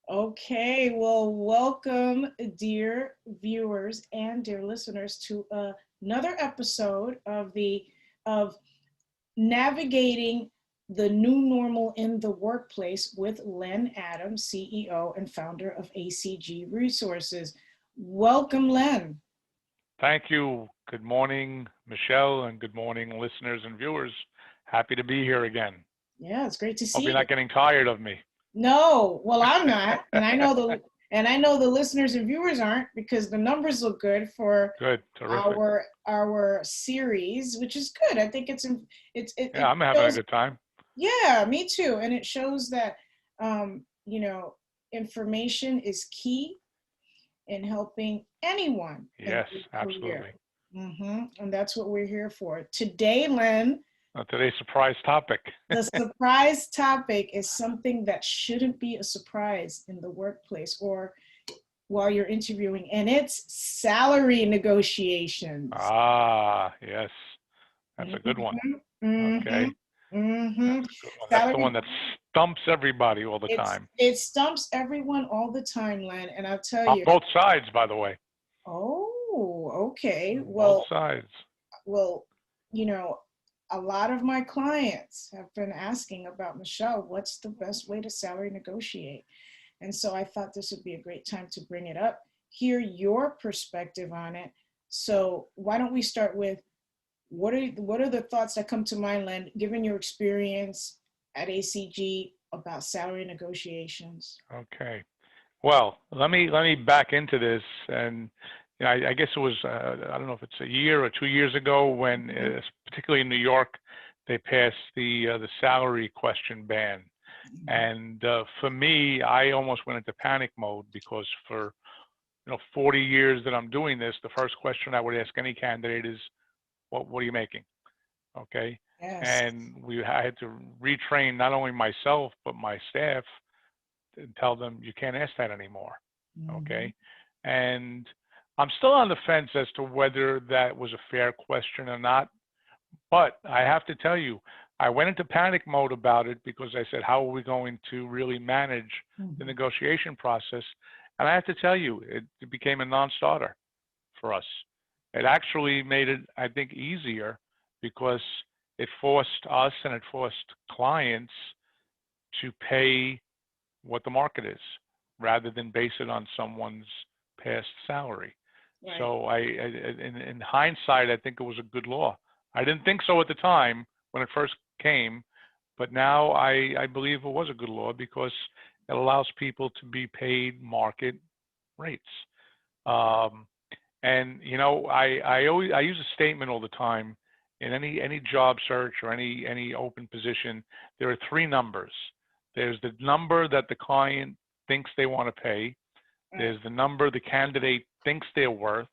Okay, well, welcome, dear viewers and dear listeners, to another episode of navigating the new normal in the workplace with Len Adams, CEO and founder of ACG Resources. Welcome, Len. Thank you. Good morning, Michelle, and good morning, listeners and viewers. Happy to be here again. Yeah, it's great to Hope you're see you. not getting tired of me. No, well, I'm not, and I know the listeners and viewers aren't because the numbers look good for Good, terrific. our series, which is good. I think Yeah, it I'm having a shows. good time. Yeah, me too, and it shows that um, you know information is key in helping anyone in Yes, their career. absolutely. And that's what we're here for today, Len. Today's surprise topic. The surprise topic is something that shouldn't be a surprise in the workplace or while you're interviewing, and it's salary negotiations. Yes, that's a good one. Mhm, mhm, Okay, that's mhm. a good one. That's the Salary, one that stumps everybody all the it's time. it stumps everyone all the time, Len, and I'll tell On you. both sides, by the way. Oh, okay. On both Well, sides. well, you know, a lot of my clients have been asking about, Michelle, what's the best way to salary negotiate? And so I thought this would be a great time to bring it up, hear your perspective on it. So why don't we start with what are the thoughts that come to mind, Len, given your experience at ACG about salary negotiations? Okay. Well, let me back into this, and I guess it was I don't know if it's a year or 2 years ago when, Mhm. particularly in New York, they passed the salary question ban, and for me, I almost went into panic mode because for 40 years that I'm doing this, the first question I would ask any candidate is, what are you making? Okay, Yes. and I had to retrain not only myself but my staff and tell them you can't ask that anymore. Mhm. Okay. And I'm still on the fence as to whether that was a fair question or not. But I have to tell you, I went into panic mode about it because I said, how are we going to really manage the Mhm. negotiation process? And I have to tell you, it became a non starter for us. It actually made it, I think, easier because it forced us and it forced clients to pay what the market is rather than base it on someone's past salary. Right. So in hindsight, I think it was a good law. I didn't think so at the time when it first came, but now I believe it was a good law because it allows people to be paid market rates. Um, and I use a statement all the time in any job search or any open position. There are three numbers. There's the number that the client thinks they want to pay. Right. There's the number the candidate thinks they're worth,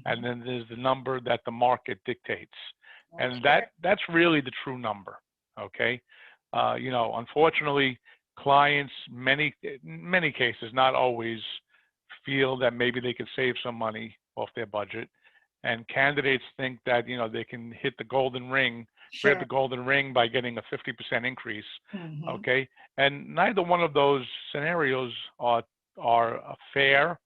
and Mhm. then there's the number that the market dictates. And Okay. that's really the true number. Okay. Unfortunately, clients many cases, not always, feel that maybe they could save some money off their budget, and candidates think that they can hit the golden ring, grab the Sure. golden ring by getting a 50% increase. Mhm. Okay, and neither one of those scenarios are fair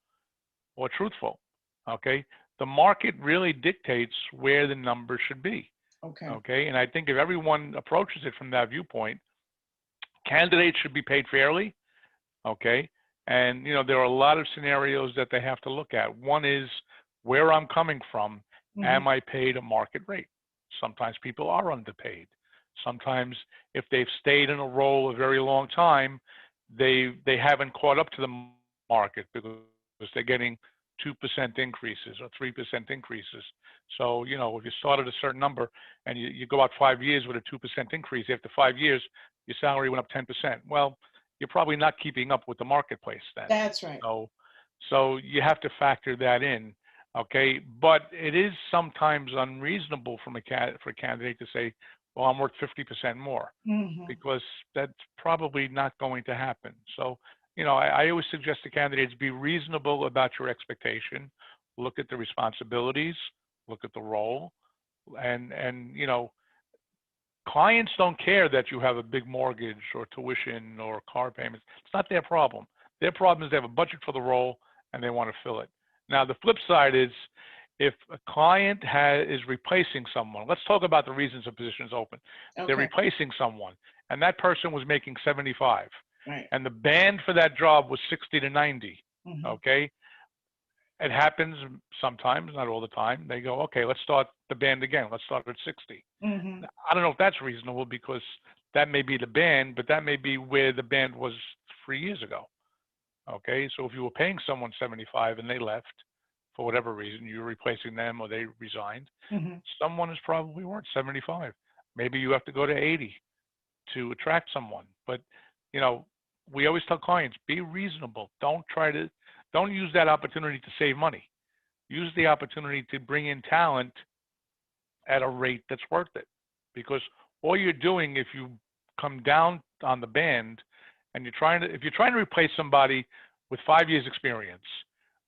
or truthful. Okay, the market really dictates where the number should be. Okay. Okay, and I think if everyone approaches it from that viewpoint, candidates should be paid fairly. Okay, and there are a lot of scenarios that they have to look at. One is where I'm coming from. Mhm. Am I paid a market rate? Sometimes people are underpaid. Sometimes if they've stayed in a role a very long time, they haven't caught up to the market because they're getting 2% increases or 3% increases. So, if you start at a certain number and you go out 5 years with a 2% increase, after 5 years, your salary went up 10%. Well, you're probably not keeping up with the marketplace then. That's right. So, so you have to factor that in. Okay, but it is sometimes unreasonable for a candidate to say, "Well, I'm worth 50% more," Mhm. because that's probably not going to happen. So, I always suggest to candidates be reasonable about your expectation. Look at the responsibilities, look at the role, and clients don't care that you have a big mortgage or tuition or car payments. It's not their problem. Their problem is they have a budget for the role and they want to fill it. Now, the flip side is if a client is replacing someone, let's talk about the reasons a position is open. They're Okay. replacing someone and that person was making 75 Right. and the band for that job was 60 to 90. Mm-hmm. Okay. It happens sometimes, not all the time. They go, okay, let's start the band again. Let's start at 60. Mm-hmm. I don't know if that's reasonable because that may be the band, but that may be where the band was 3 years ago. Okay, so if you were paying someone 75 and they left for whatever reason, you're replacing them or they resigned, Mm-hmm. someone is probably worth 75. Maybe you have to go to 80 to attract someone. But, you know, we always tell clients, be reasonable. Don't use that opportunity to save money. Use the opportunity to bring in talent at a rate that's worth it. Because all you're doing, if you come down on the band and if you're trying to replace somebody with 5 years experience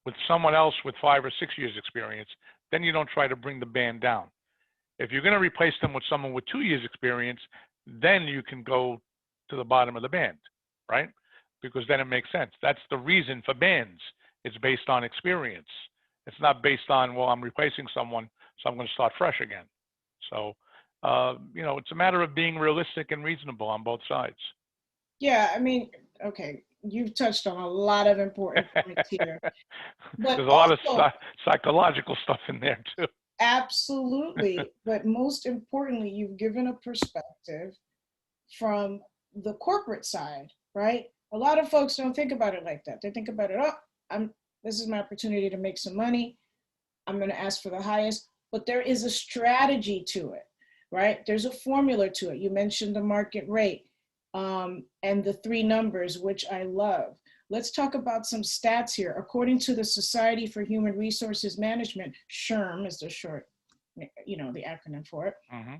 with someone else with 5 or 6 years experience, then you don't try to bring the band down. If you're going to replace them with someone with 2 years experience, then you can go to the bottom of the band, right? Because then it makes sense. That's the reason for bands. It's based on experience. It's not based on, well, I'm replacing someone, so I'm going to start fresh again. So, you know, it's a matter of being realistic and reasonable on both sides. Yeah, I mean, okay, you've touched on a lot of important points here, but There's a lot of also psychological stuff in there too. absolutely, but most importantly, you've given a perspective from the corporate side, right? A lot of folks don't think about it like that. They think about it, oh, this is my opportunity to make some money. I'm going to ask for the highest, but there is a strategy to it, right? There's a formula to it. You mentioned the market rate and the 3 numbers, which I love. Let's talk about some stats here. According to the Society for Human Resources Management, SHRM is the short, you know, the acronym for it. Mm-hmm.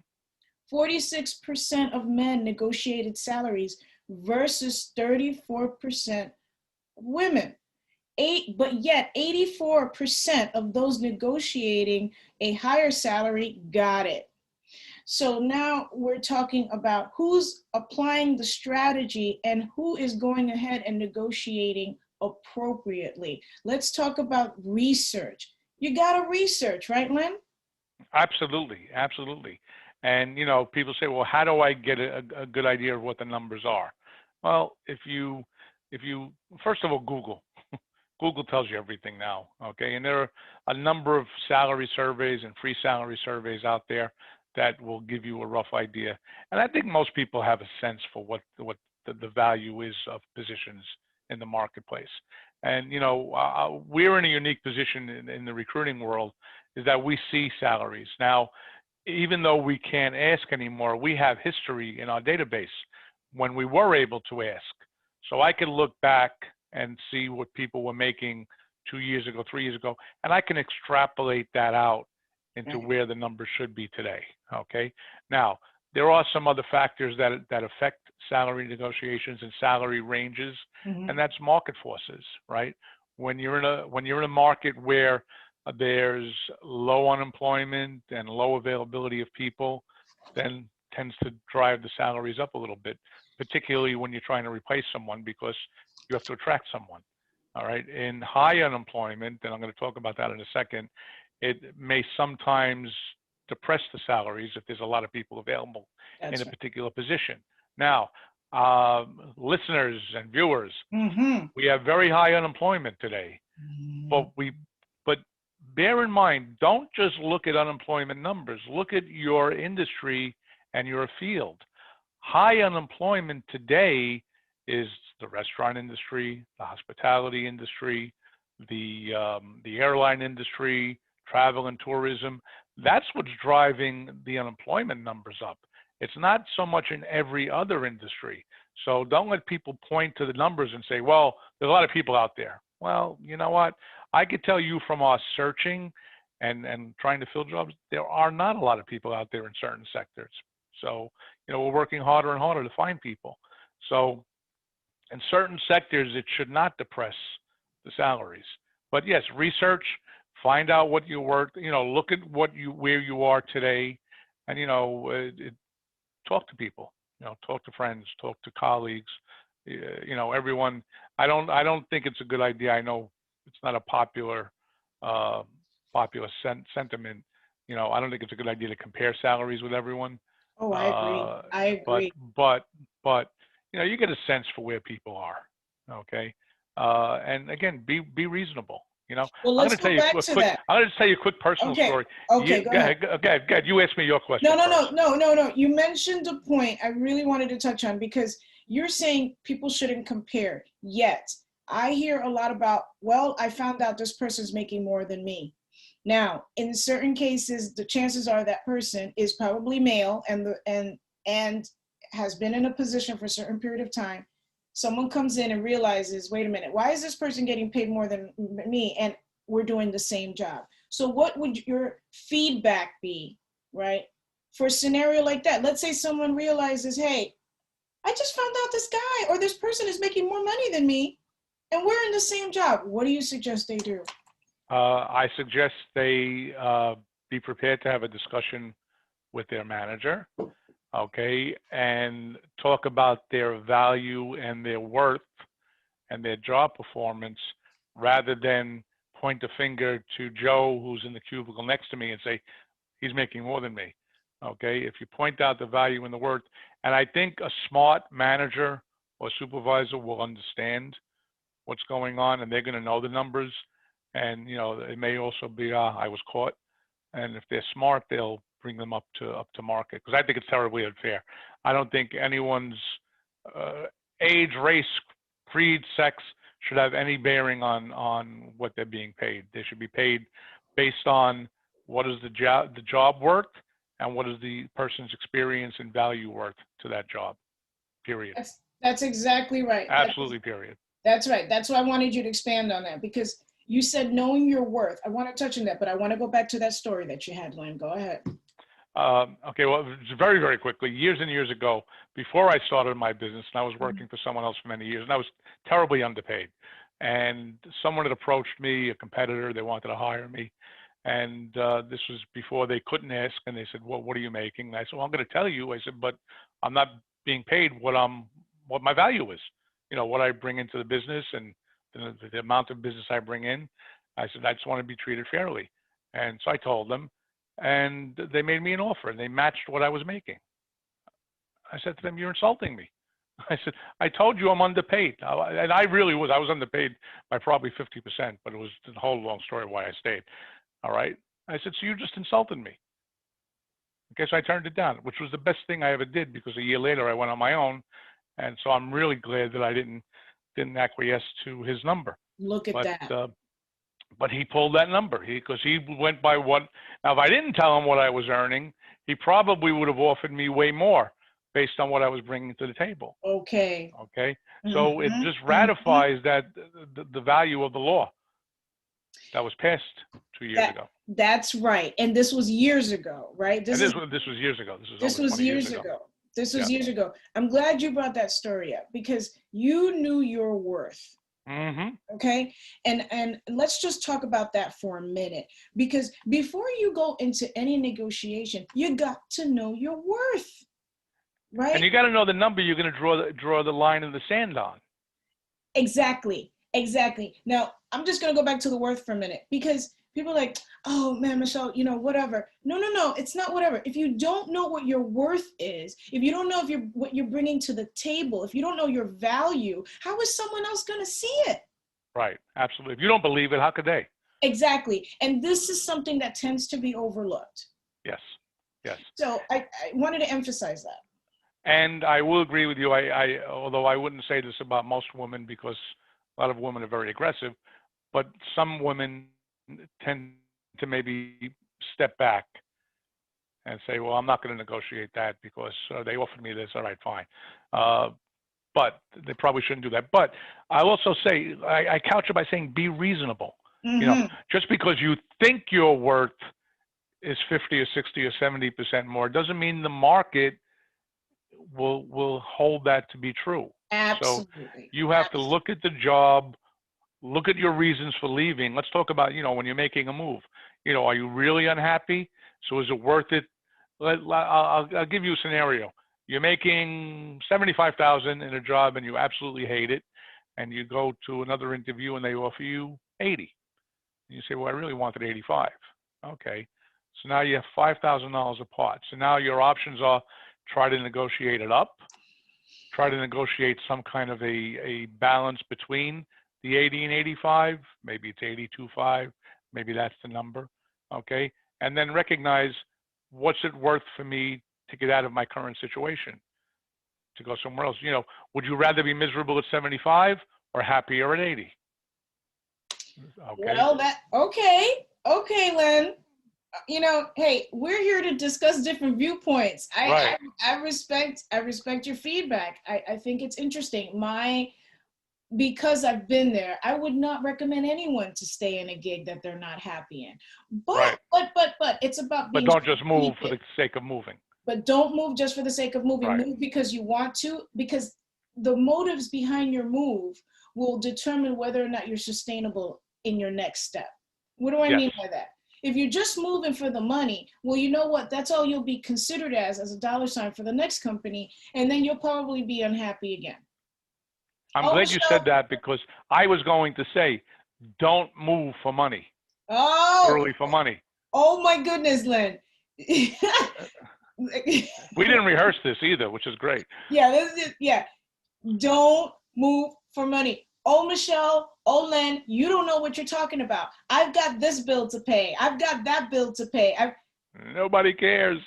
46% of men negotiated salaries versus 34% women. But yet 84% of those negotiating a higher salary got it. So now we're talking about who's applying the strategy and who is going ahead and negotiating appropriately. Let's talk about research. You got to research, right, Len? Absolutely, absolutely. And you know, people say, well, how do I get a good idea of what the numbers are? Well, if you first of all Google. Google tells you everything now, okay? And there are a number of salary surveys and free salary surveys out there that will give you a rough idea. And I think most people have a sense for what the value is of positions in the marketplace. And you know, we're in a unique position in the recruiting world, is that we see salaries. Now, even though we can't ask anymore, we have history in our database when we were able to ask. So I can look back and see what people were making 2 years ago, 3 years ago, and I can extrapolate that out into where the numbers should be today. Okay. Now, there are some other factors that affect salary negotiations and salary ranges, Mm-hmm. and that's market forces, right? When you're in a market where there's low unemployment and low availability of people, then tends to drive the salaries up a little bit, particularly when you're trying to replace someone because you have to attract someone. All right. In high unemployment, and I'm going to talk about that in a second, it may sometimes depress the salaries if there's a lot of people available in That's a right. particular position. Now, listeners and viewers, Mm-hmm. we have very high unemployment today, but bear in mind, don't just look at unemployment numbers. Look at your industry and your field. High unemployment today is the restaurant industry, the hospitality industry, the airline industry, travel and tourism. That's what's driving the unemployment numbers up. It's not so much in every other industry. So don't let people point to the numbers and say, well, there's a lot of people out there. Well, you know what? I could tell you from our searching and trying to fill jobs, there are not a lot of people out there in certain sectors. So, you know, we're working harder and harder to find people. So in certain sectors, it should not depress the salaries. But yes, research, find out what you work, you know, look at where you are today, and, you know, talk to people, you know, talk to friends, talk to colleagues, You know, everyone. I don't think it's a good idea. I know it's not a uh, popular sentiment. You know, I don't think it's a good idea to compare salaries with everyone. Oh, I agree. Uh, I but agree. but but you know, you get a sense for where people are. Okay, and again, be reasonable. You know, Well, I'm let's going to tell go you back a to quick. that. I'm going to tell you a quick personal Okay. story. Okay, You go go ahead. ahead. Go ahead. You ask me your No, question no, first. no, no, no, no. You mentioned a point I really wanted to touch on because you're saying people shouldn't compare. Yet, I hear a lot about, well, I found out this person's making more than me. Now, in certain cases, the chances are that person is probably male and has been in a position for a certain period of time. Someone comes in and realizes, wait a minute, why is this person getting paid more than me? And we're doing the same job. So, what would your feedback be, right? For a scenario like that, let's say someone realizes, hey, I just found out this guy or this person is making more money than me and we're in the same job. What do you suggest they do? I suggest they be prepared to have a discussion with their manager, okay, and talk about their value and their worth and their job performance rather than point the finger to Joe, who's in the cubicle next to me, and say, he's making more than me. Okay, if you point out the value and the worth, and I think a smart manager or supervisor will understand what's going on, and they're going to know the numbers. And you know, it may also be, I was caught. And if they're smart, they'll bring them up to market. Because I think it's terribly unfair. I don't think anyone's uh, age, race, creed, sex should have any bearing on what they're being paid. They should be paid based on what is the job worth and what is the person's experience and value worth to that job. Period. That's exactly right. Absolutely. Period. That's right. That's why I wanted you to expand on that because you said knowing your worth. I want to touch on that, but I want to go back to that story that you had, Len. Go ahead. Okay, well, very, very quickly, years and years ago, before I started my business, and I was working for someone else for many years, and I was terribly underpaid. And someone had approached me, a competitor, they wanted to hire me. And this was before they couldn't ask, and they said, well, what are you making? And I said, well, I'm going to tell you. I said, but I'm not being paid what my value is, you know, what I bring into the business and the amount of business I bring in. I said, I just want to be treated fairly. And so I told them, and they made me an offer, and they matched what I was making. I said to them, "You're insulting me." I said, "I told you I'm underpaid," and I really was. I was underpaid by probably 50%, but it was the whole long story why I stayed. All right. I said, "So you just insulted me." Okay, so I turned it down, which was the best thing I ever did because a year later I went on my own, and so I'm really glad that I didn't acquiesce to his number. Look at But that. uh, but he pulled that number because he went by what. Now, if I didn't tell him what I was earning, he probably would have offered me way more based on what I was bringing to the table. Okay. Okay, so it Mm-hmm. just Mm-hmm. ratifies that the value of the law that was passed 2 years That ago. that's right. And this was years ago, right? And this was years ago. This was This over was 20 years years ago. ago. This Yeah. was years ago. I'm glad you brought that story up because you knew your worth. Mm-hmm. Okay, and let's just talk about that for a minute because before you go into any negotiation you got to know your worth, And right? you got to know the number you're going to draw the line in the sand on. Exactly, exactly. Now I'm just going to go back to the worth for a minute because people are like, oh man, Michelle, you know, whatever. No, no, no, it's not whatever. If you don't know what your worth is, if you don't know if you're what you're bringing to the table, if you don't know your value, how is someone else going to see it? Right. Absolutely. If you don't believe it, how could they? Exactly. And this is something that tends to be overlooked. Yes. Yes. So I wanted to emphasize that. And I will agree with you. Although I wouldn't say this about most women because a lot of women are very aggressive, but some women tend to maybe step back and say, "Well, I'm not going to negotiate that because they offered me this. All right, fine." Uh, but they probably shouldn't do that. But I also say I couch it by saying be reasonable. You know, Mm-hmm. just because you think your worth is 50 or 60 or 70% more doesn't mean the market will hold that to be true. So Absolutely. you have to look at the job, look at your reasons for leaving. Let's talk about, you know, when you're making a move, you know, are you really unhappy? So is it worth it? I'll give you a scenario. you're making 75,000 in a job and you absolutely hate it, and you go to another interview and they offer you 80. And you say, well, I really wanted 85. Okay. So now you have $5,000 apart. So now your options are try to negotiate it up, try to negotiate some kind of a balance between the 80 and 85. Maybe it's 82.5. Maybe that's the number. Okay. And then recognize, what's it worth for me to get out of my current situation, to go somewhere else? You know, would you rather be miserable at 75 or happier at 80? Okay. Well, okay, Len. You know, hey, we're here to discuss different viewpoints. Right. I respect your feedback. I think it's interesting. Because I've been there, I would not recommend anyone to stay in a gig that they're not happy in. Right. But it's about But being don't just move for the strategic. sake of moving. But don't move just for the sake of moving. Right. Move because you want to, because the motives behind your move will determine whether or not you're sustainable in your next step. What do I Yes. mean by that? If you're just moving for the money, well, you know what? That's all you'll be considered as a dollar sign for the next company, and then you'll probably be unhappy again. I'm Oh, glad you said Michelle. that, because I was going to say, don't move for money, Oh, early for money. oh my goodness, Len. We didn't rehearse this either, which is great. Yeah, this is, yeah. Don't move for money. Oh, Michelle, oh, Len, you don't know what you're talking about. I've got this bill to pay. I've got that bill to pay. Nobody cares.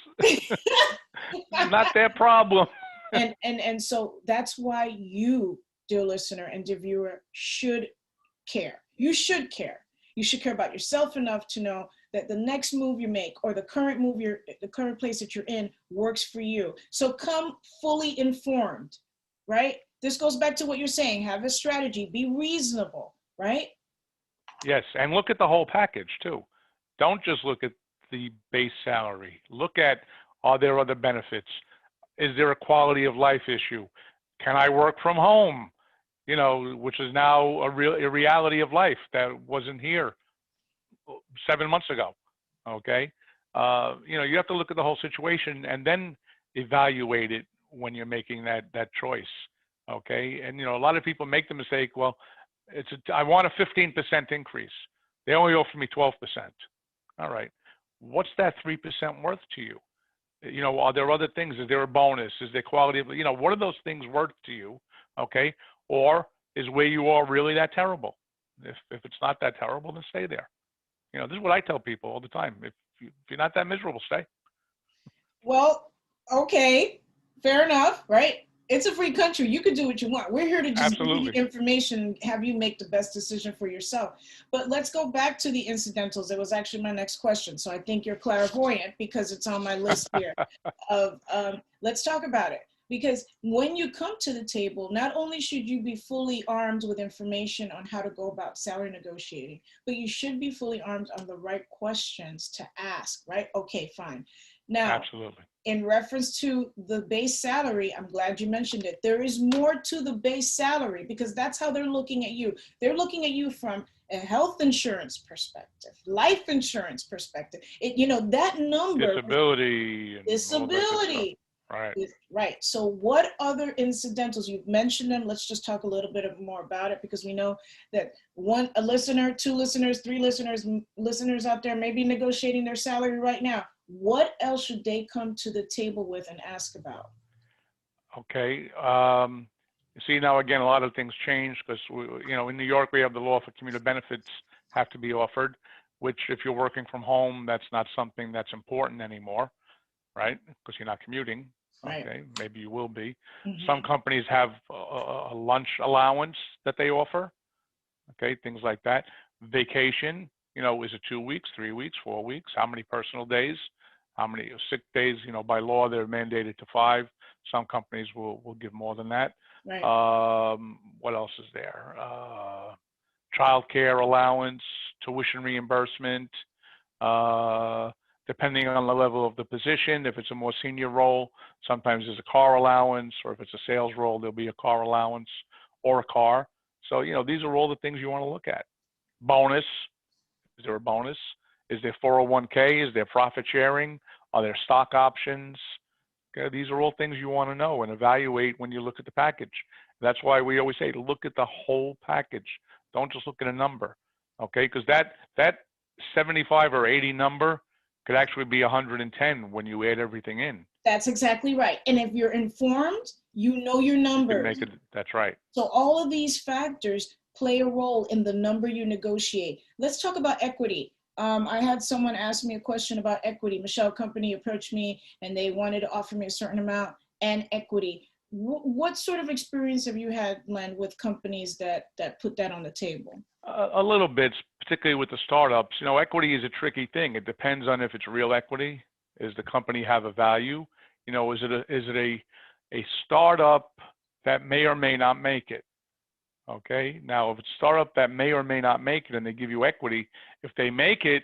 Not their problem. And so that's why you, dear listener and dear viewer, should care. You should care. You should care about yourself enough to know that the next move you make, or the current place that you're in, works for you. So come fully informed, right? This goes back to what you're saying. Have a strategy. Be reasonable, right? Yes, and look at the whole package too. Don't just look at the base salary. Look at, are there other benefits? Is there a quality of life issue? Can I work from home? You know, which is now a reality of life that wasn't here 7 months ago. Okay. You know, you have to look at the whole situation and then evaluate it when you're making that choice. Okay. And, you know, a lot of people make the mistake, well, I want a 15% increase. They only offer me 12%. All right. What's that 3% worth to you? You know, are there other things? Is there a bonus? Is there quality of, you know, what are those things worth to you? Okay. Or is where you are really that terrible? If it's not that terrible, then stay there. You know, this is what I tell people all the time. If you're not that miserable, stay. Well, okay, fair enough, right? It's a free country. You can do what you want. We're here to just give you Absolutely. the information and have you make the best decision for yourself. But let's go back to the incidentals. It was actually my next question. So I think you're clairvoyant because it's on my list here of let's talk about it. Because when you come to the table, not only should you be fully armed with information on how to go about salary negotiating, but you should be fully armed on the right questions to ask, right? Okay, fine. Now, Absolutely. in reference to the base salary, I'm glad you mentioned it. There is more to the base salary because that's how they're looking at you. They're looking at you from a health insurance perspective, life insurance perspective. You know, that number. Disability and all that good stuff. Disability. Right. Right. So what other incidentals, you've mentioned them. Let's just talk a little bit more about it because we know that a listener, two listeners, three listeners out there may be negotiating their salary right now. What else should they come to the table with and ask about? Okay. See, now again, a lot of things change because, you know, in New York, we have the law for commuter benefits have to be offered, which if you're working from home, that's not something that's important anymore, right? Because you're not commuting. Right. Okay. Maybe you will be. Mm-hmm. Some companies have a lunch allowance that they offer. Okay. Things like that. Vacation, you know, is it 2 weeks, 3 weeks, 4 weeks? How many personal days? How many sick days? You know, by law, they're mandated to 5. Some companies will give more than that. Right. What else is there? Child care allowance, tuition reimbursement, depending on the level of the position. If it's a more senior role, sometimes there's a car allowance, or if it's a sales role, there'll be a car allowance or a car. So, you know, these are all the things you want to look at. Bonus. Is there a bonus? Is there 401k? Is there profit sharing? Are there stock options? Okay, these are all things you want to know and evaluate when you look at the package. That's why we always say to look at the whole package. Don't just look at a number, okay? Because that 75 or 80 number could actually be 110 when you add everything in. That's exactly right. And if you're informed, you know your You can numbers. make it. That's right. So all of these factors play a role in the number you negotiate. Let's talk about equity. I had someone ask me a question about equity. Michelle Company approached me and they wanted to offer me a certain amount and equity. What sort of experience have you had, Len, with companies that put that on the table? A little bit, particularly with the startups. You know, equity is a tricky thing. It depends on if it's real equity. Does the company have a value? You know, is it a startup that may or may not make it? Okay. Now, if it's a startup that may or may not make it and they give you equity, if they make it,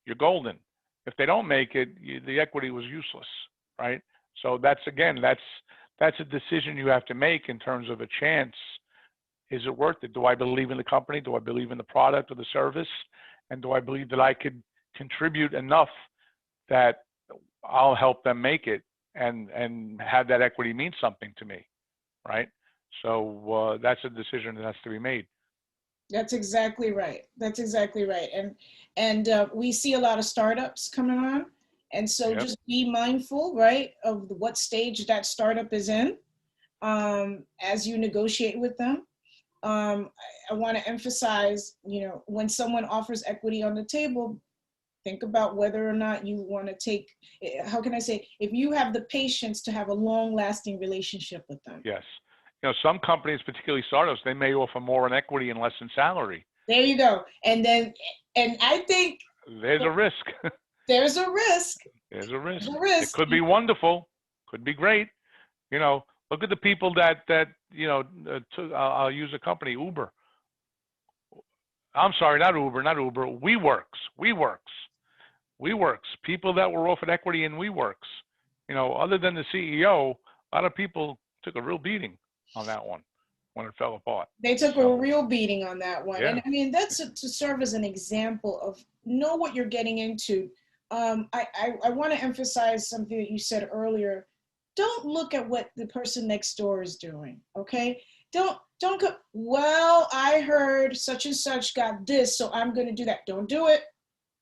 you're golden. If they don't make it, the equity was useless, right? So that's a decision you have to make in terms of a chance. Is it worth it? Do I believe in the company? Do I believe in the product or the service? And do I believe that I could contribute enough that I'll help them make it and have that equity mean something to me, right? So that's a decision that has to be made. That's exactly right. That's exactly right. And we see a lot of startups coming on, and so Yep. just be mindful, right, of what stage that startup is in as you negotiate with them. I want to emphasize, when someone offers equity on the table, think about whether or not you want to take, how can I say, if you have the patience to have a long lasting relationship with them. Yes. You know, some companies, particularly startups, they may offer more in equity and less in salary. There you go. And I think There's a risk. there's a risk. There's a risk. There's a It risk. could be wonderful, could be great. You know, look at the people that I'll use a company, Uber. I'm sorry, not Uber. WeWorks. People that were offered equity in WeWorks. You know, other than the CEO, a lot of people took a real beating on that one when it fell apart. They took a real beating on that one. Yeah. And I mean, that's to serve as an example of know what you're getting into. I want to emphasize something that you said earlier. Don't look at what the person next door is doing, okay? Don't go, well, I heard such and such got this, so I'm going to do that. Don't do it.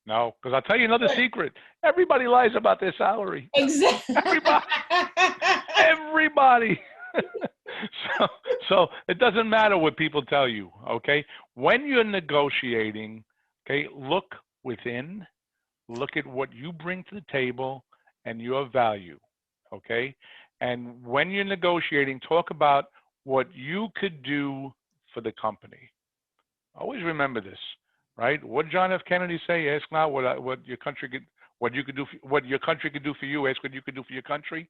No, because I'll tell you another secret. Everybody lies about their salary. Exactly. Everybody. So it doesn't matter what people tell you, okay? When you're negotiating, okay, look within, look at what you bring to the table and your value, okay? And when you're negotiating, talk about what you could do for the company. Always remember this, right? What did John F. Kennedy say? Ask not what your country could, what you could do, what your country could do for you. Ask what you could do for your country.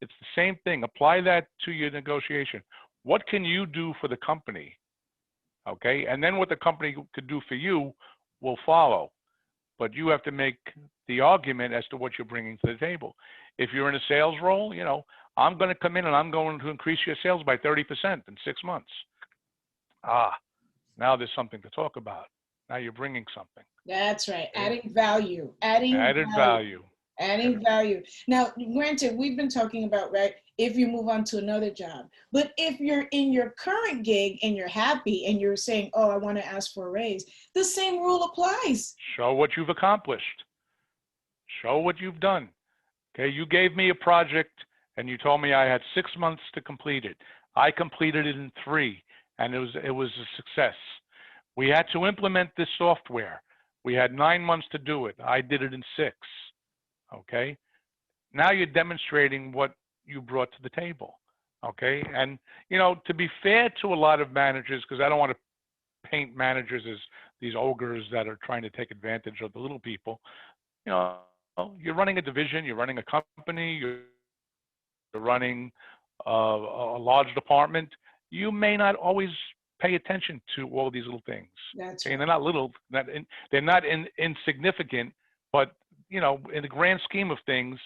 It's the same thing. Apply that to your negotiation. What can you do for the company? Okay, and then what the company could do for you will follow. But you have to make the argument as to what you're bringing to the table. If you're in a sales role, you know, I'm going to come in and I'm going to increase your sales by 30% in 6 months. Now there's something to talk about. Now you're bringing something. That's right. Yeah. Adding value. Added value. Adding value. Now, granted, we've been talking about, right, if you move on to another job. But if you're in your current gig and you're happy and you're saying, oh, I want to ask for a raise, the same rule applies. Show what you've accomplished. Show what you've done. Okay, you gave me a project and you told me I had 6 months to complete it. I completed it in 3, and it was a success. We had to implement this software. We had 9 months to do it. I did it in 6. Okay, now you're demonstrating what you brought to the table. Okay, and you know, to be fair to a lot of managers, because I don't want to paint managers as these ogres that are trying to take advantage of the little people. You know, you're running a division, you're running a company, you're running a large department. You may not always pay attention to all these little things. That's okay? right. And they're not little, they're not insignificant, but you know, in the grand scheme of things,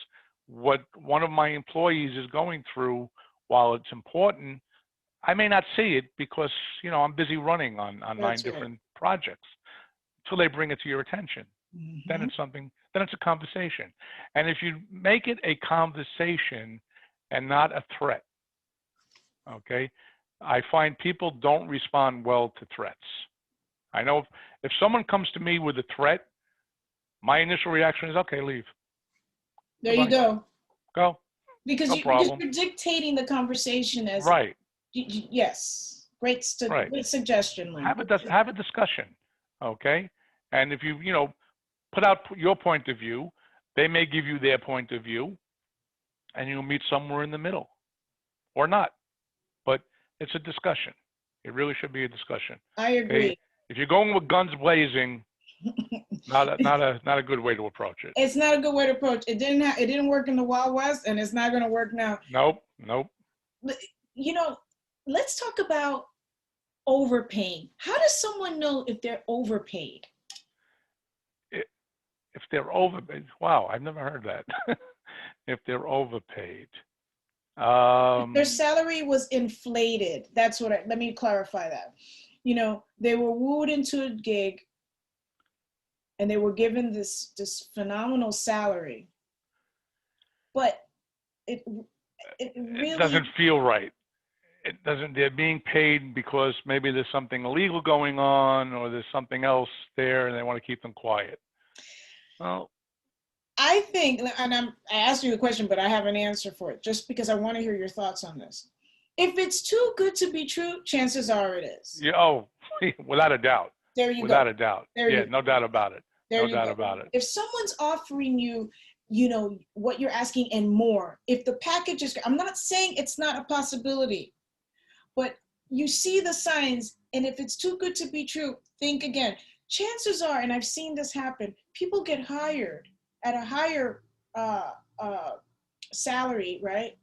what one of my employees is going through, while it's important, I may not see it because, you know, I'm busy running on 9 different projects until they bring it to your attention. Mm-hmm. Then it's something then it's a conversation. And if you make it a conversation and not a threat, okay, I find people don't respond well to threats. I know if someone comes to me with a threat, my initial reaction is, okay, leave. There you Goodbye. go. Go. Because No problem. you're dictating the conversation as Right. yes. Right. Great suggestion, Lynn. Have a discussion, okay? And if you put out your point of view, they may give you their point of view, and you'll meet somewhere in the middle, or not. But it's a discussion. It really should be a discussion. I agree. Okay? If you're going with guns blazing, not a good way to approach it. It's not a good way to approach. It didn't work in the Wild West, and it's not going to work now. Nope. You know, let's talk about overpaying. How does someone know if they're overpaid? If they're overpaid, wow, I've never heard that. If they're overpaid. Their salary was inflated. That's what let me clarify that. You know, they were wooed into a gig and they were given this phenomenal salary, but it really It doesn't feel right. It doesn't. They're being paid because maybe there's something illegal going on, or there's something else there, and they want to keep them quiet. Well, I think, and I asked you a question, but I have an answer for it, just because I want to hear your thoughts on this. If it's too good to be true, chances are it is. yeah. Oh, without a doubt. There you Without go. a doubt. There Yeah, you no doubt about it. There No you doubt go. about it. If someone's offering you, you know, what you're asking and more, if the package is, I'm not saying it's not a possibility, but you see the signs, and if it's too good to be true, think again. Chances are, and I've seen this happen, people get hired at a higher salary, right?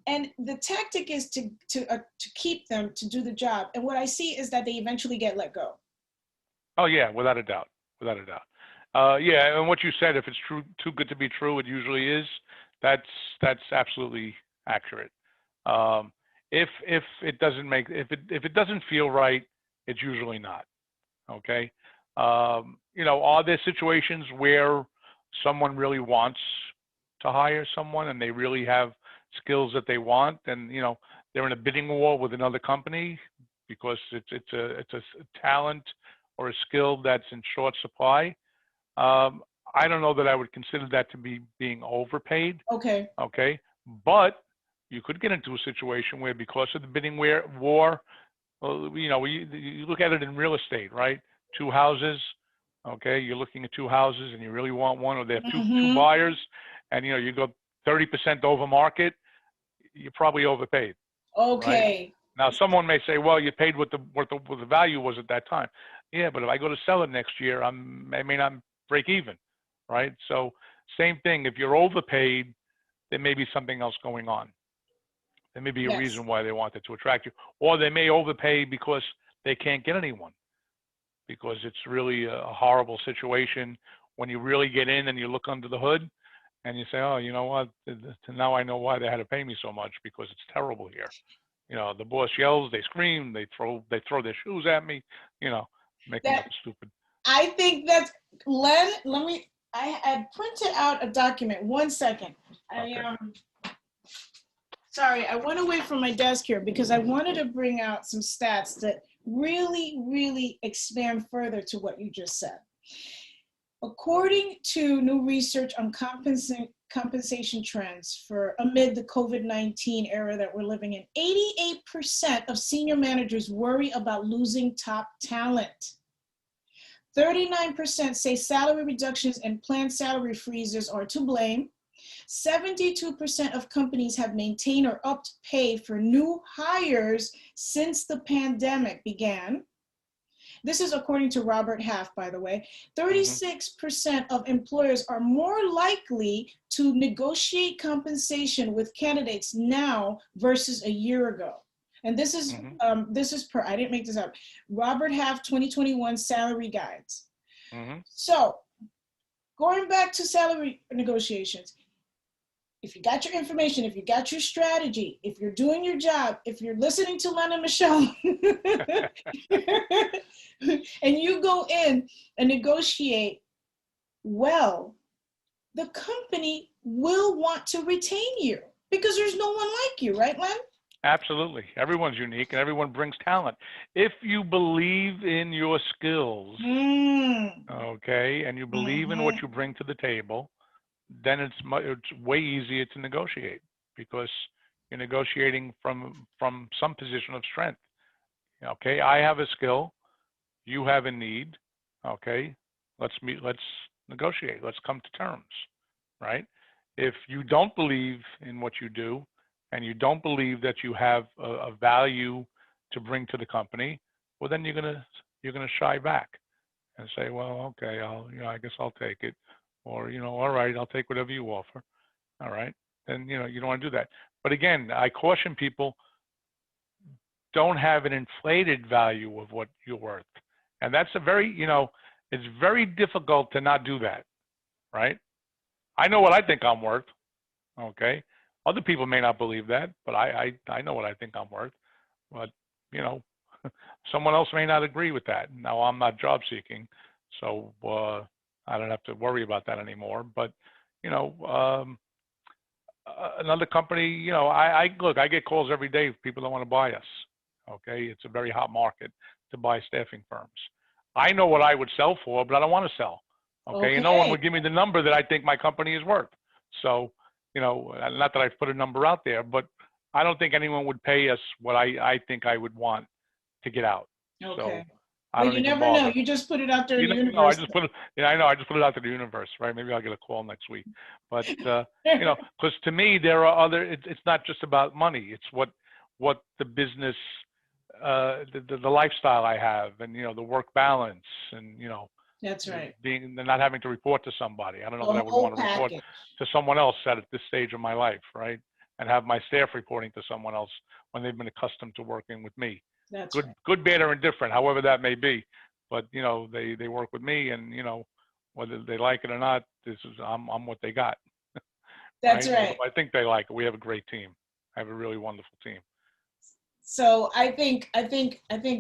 And the tactic is to keep them to do the job. And what I see is that they eventually get let go. Oh yeah, without a doubt. Without a doubt. Yeah, and what you said, if it's too good to be true, it usually is. That's absolutely accurate. If it doesn't if it doesn't feel right, it's usually not. Okay. Are there situations where someone really wants to hire someone and they really have skills that they want, and they're in a bidding war with another company because it's a talent or a skill that's in short supply? I don't know that I would consider that to be being overpaid. Okay. Okay. But you could get into a situation where, because of the bidding war, you look at it in real estate, right? Two houses. Okay. You're looking at two houses and you really want one, or they have two buyers, and you go 30% over market, you're probably overpaid. Okay. Right? Now, someone may say, well, you paid what the value was at that time. Yeah, but if I go to sell it next year, I may not break even, right? So same thing. If you're overpaid, there may be something else going on. There may be a reason why they wanted to attract you, or they may overpay because they can't get anyone, because it's really a horrible situation when you really get in and you look under the hood and you say, oh, you know what? Now I know why they had to pay me so much, because it's terrible here. The boss yells, they scream, they throw their shoes at me, making up stupid. I think that's, Len, I printed out a document. 1 second. Okay. Sorry, I went away from my desk here because I wanted to bring out some stats that really, really expand further to what you just said. According to new research on compensation trends amid the COVID-19 era that we're living in, 88% of senior managers worry about losing top talent. 39% say salary reductions and planned salary freezes are to blame. 72% of companies have maintained or upped pay for new hires since the pandemic began. This is according to Robert Half, by the way. 36% of employers are more likely to negotiate compensation with candidates now versus a year ago. And this is per, I didn't make this up, Robert Half 2021 salary guides. So going back to salary negotiations, if you got your information, if you got your strategy, if you're doing your job, if you're listening to Len and Michelle, and you go in and negotiate well, the company will want to retain you because there's no one like you, right, Len? Absolutely. Everyone's unique and everyone brings talent. If you believe in your skills, Mm. okay, and you believe in what Hmm. you bring to the table, then it's way easier to negotiate because you're negotiating from some position of strength. Okay, I have a skill, you have a need. Okay, let's meet, let's negotiate, let's come to terms, right? If you don't believe in what you do and you don't believe that you have a value to bring to the company, well, then you're gonna shy back and say, well, okay, I guess I'll take it, or all right, I'll take whatever you offer. All right, then you don't want to do that. But again, I caution people, don't have an inflated value of what you're worth. And that's a very, it's very difficult to not do that, right? I know what I think I'm worth, okay? Other people may not believe that, but I know what I think I'm worth. But, you know, someone else may not agree with that. Now, I'm not job seeking, so I don't have to worry about that anymore. But, you know, another company, I look, I get calls every day. People don't want to buy us. Okay, it's a very hot market to buy staffing firms. I know what I would sell for, but I don't want to sell. Okay, and no one Okay. would give me the number that I think my company is worth. So, not that I've put a number out there, but I don't think anyone would pay us what I think I would want to get out. So Okay. I But don't you even never know. bother. You just put it out there in You the never know. I universe. just put it. Yeah, I know. I just put it out to the universe, right? Maybe I'll get a call next week. But because to me, there are other. It's not just about money. It's what the business, the lifestyle I have, and the work balance, and That's right. being not having to report to somebody. I don't know The that I would whole want to report package. to someone else at this stage of my life, right? And have my staff reporting to someone else when they've been accustomed to working with me. That's Good, right. good, bad, or indifferent, however that may be. But they work with me, and whether they like it or not, I'm what they got, That's right? Although right. I think they like it. We have a great team. I have a really wonderful team. So I think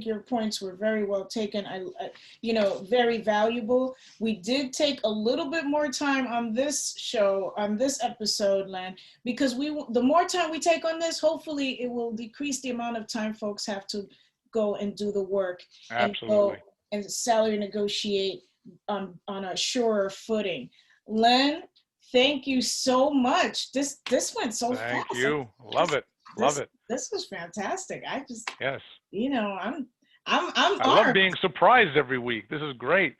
your points were very well taken. Very valuable. We did take a little bit more time on this show, on this episode, Len, because the more time we take on this, hopefully it will decrease the amount of time folks have to go and do the work and Absolutely. go and salary negotiate on a surer footing. Len, thank you so much. This went so Thank fast. you. Love This it. Love this it. this was fantastic. Yes. I'm I love armed. being surprised every week. This is great.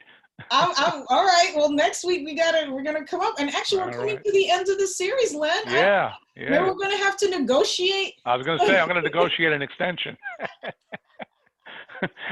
I'm all right. Well, next week we're gonna come up, and actually we're All coming right. to the end of the series, Len. Yeah. Maybe Yeah. we're gonna have to negotiate. I was going to say I'm going to negotiate an extension.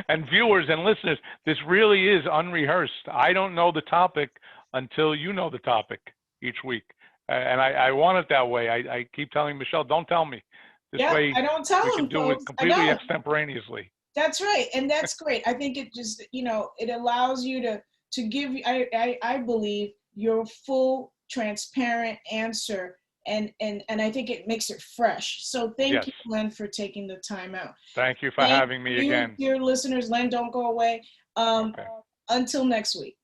And viewers and listeners, this really is unrehearsed. I don't know the topic until you know the topic each week. And I want it that way. I keep telling Michelle, don't tell me. This Yep, way I don't tell we can them, do it folks. I completely don't. extemporaneously. That's right, and that's great. I think it just it allows you to give I believe your full transparent answer, and I think it makes it fresh. So thank Yes. you, Len, for taking the time out. Thank you for Thank having me you, again. dear listeners. Len, don't go away. Okay. Until next week.